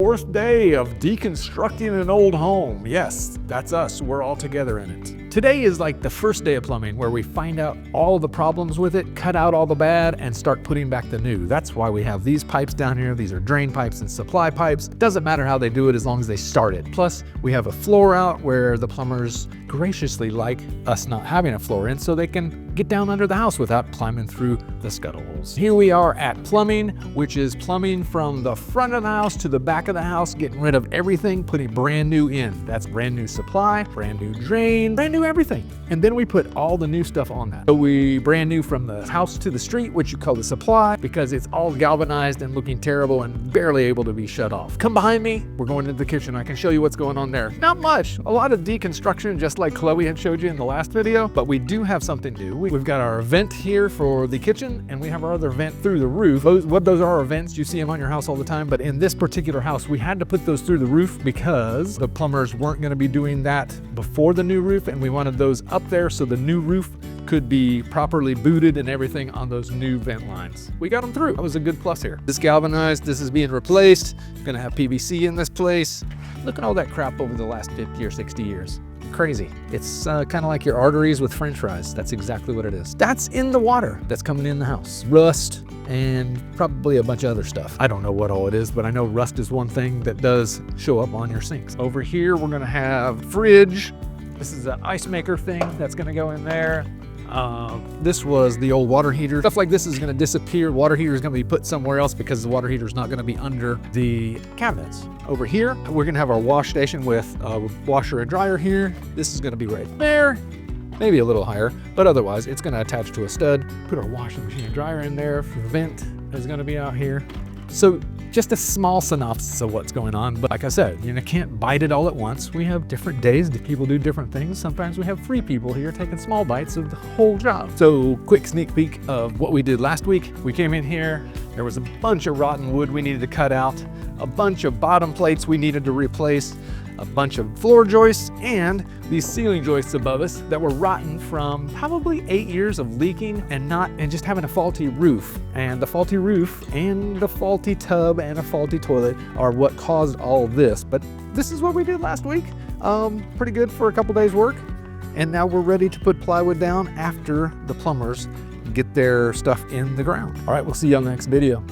fourth day of deconstructing an old home. Yes, that's us. We're all together in it. Today is like the first day of plumbing where we find out all the problems with it, cut out all the bad, and start putting back the new. That's why we have these pipes down here. These are drain pipes and supply pipes. Doesn't matter how they do it as long as they start it. Plus, we have a floor out where the plumbers graciously like us not having a floor in so they can get down under the house without climbing through the scuttle holes. Here we are at plumbing, which is plumbing from the front of the house to the back of the house, getting rid of everything, putting brand new in. That's brand new supply, brand new drain, brand new everything. And then we put all the new stuff on that. So we brand new from the house to the street, which you call the supply, because it's all galvanized and looking terrible and barely able to be shut off. Come behind me, we're going into the kitchen. I can show you what's going on there. Not much, a lot of deconstruction, just like Chloe had showed you in the last video, but we do have something new. We've got our vent here for the kitchen, and we have our other vent through the roof. Those are our vents, you see them on your house all the time, but in this particular house, we had to put those through the roof because the plumbers weren't gonna be doing that before the new roof, and we wanted those up there so the new roof could be properly booted and everything on those new vent lines. We got them through. That was a good plus here. This galvanized, this is being replaced. Gonna have PVC in this place. Look at all that crap over the last 50 or 60 years. Crazy. It's kind of like your arteries with french fries. That's exactly what it is. That's in the water that's coming in the house. Rust and probably a bunch of other stuff. I don't know what all it is, but I know rust is one thing that does show up on your sinks. Over here, we're gonna have fridge. This is an ice maker thing that's gonna go in there. This was the old water heater. Stuff like this is gonna disappear. Water heater is gonna be put somewhere else because the water heater is not gonna be under the cabinets. Over here, we're gonna have our wash station with a washer and dryer here. This is gonna be right there, maybe a little higher, but otherwise it's gonna attach to a stud. Put our washing machine and dryer in there. Vent is gonna be out here. So just a small synopsis of what's going on. But like I said, you can't bite it all at once. We have different days, people do different things. Sometimes we have 3 people here taking small bites of the whole job. So quick sneak peek of what we did last week. We came in here, there was a bunch of rotten wood we needed to cut out, a bunch of bottom plates we needed to replace, a bunch of floor joists, and these ceiling joists above us that were rotten from probably 8 years of leaking and just having a faulty roof. And the faulty roof and the faulty tub and a faulty toilet are what caused all this. But this is what we did last week. Pretty good for a couple days work. And now we're ready to put plywood down after the plumbers get their stuff in the ground. All right, we'll see you on the next video.